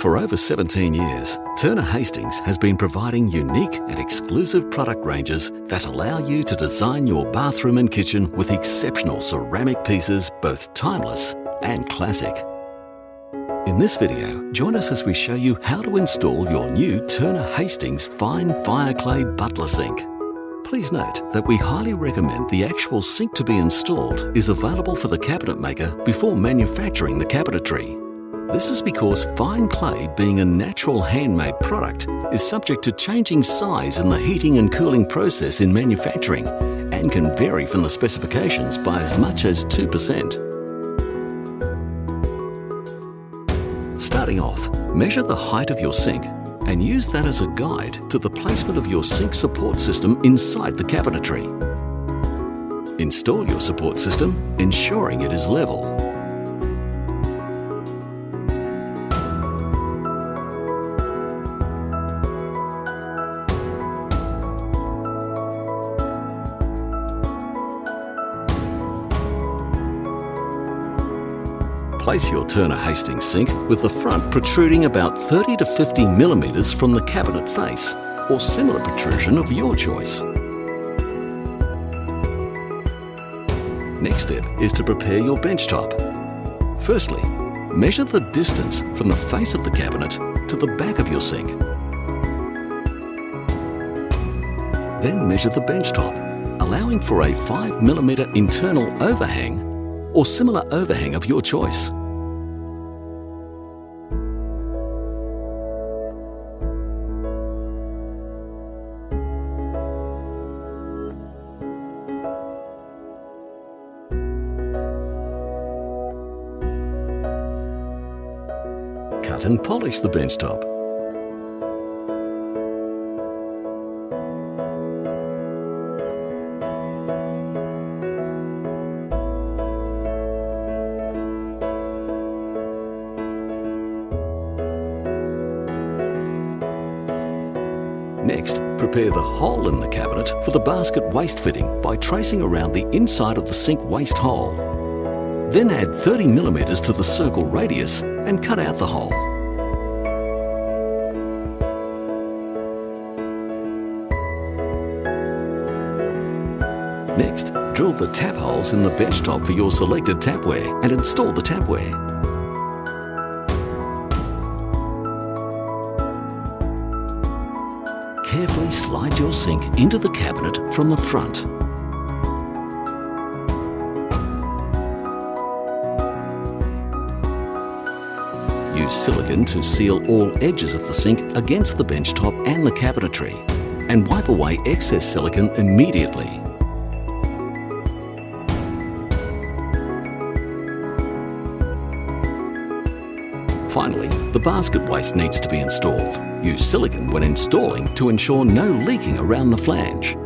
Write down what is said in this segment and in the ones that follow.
For over 17 years, Turner Hastings has been providing unique and exclusive product ranges that allow you to design your bathroom and kitchen with exceptional ceramic pieces, both timeless and classic. In this video, join us as we show you how to install your new Turner Hastings Fine Fireclay Butler Sink. Please note that we highly recommend the actual sink to be installed is available for the cabinet maker before manufacturing the cabinetry. This is because fine clay, being a natural handmade product, is subject to changing size in the heating and cooling process in manufacturing and can vary from the specifications by as much as 2%. Starting off, measure the height of your sink and use that as a guide to the placement of your sink support system inside the cabinetry. Install your support system, ensuring it is level. Place your Turner Hastings sink with the front protruding about 30 to 50 millimeters from the cabinet face, or similar protrusion of your choice. Next step is to prepare your bench top. Firstly, measure the distance from the face of the cabinet to the back of your sink. Then measure the bench top, allowing for a 5 millimeter internal overhang or similar overhang of your choice. Cut and polish the bench top. Next, prepare the hole in the cabinet for the basket waste fitting by tracing around the inside of the sink waste hole. Then add 30 millimeters to the circle radius and cut out the hole. Next, drill the tap holes in the bench top for your selected tapware and install the tapware. Carefully slide your sink into the cabinet from the front. Use silicone to seal all edges of the sink against the bench top and the cabinetry, and wipe away excess silicone immediately. Finally, the basket waste needs to be installed. Use silicone when installing to ensure no leaking around the flange.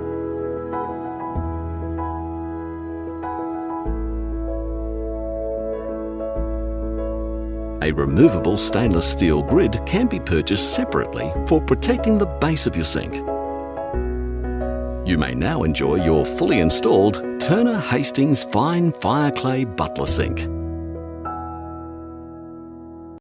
A removable stainless steel grid can be purchased separately for protecting the base of your sink. You may now enjoy your fully installed Turner Hastings Fine Fireclay Butler Sink.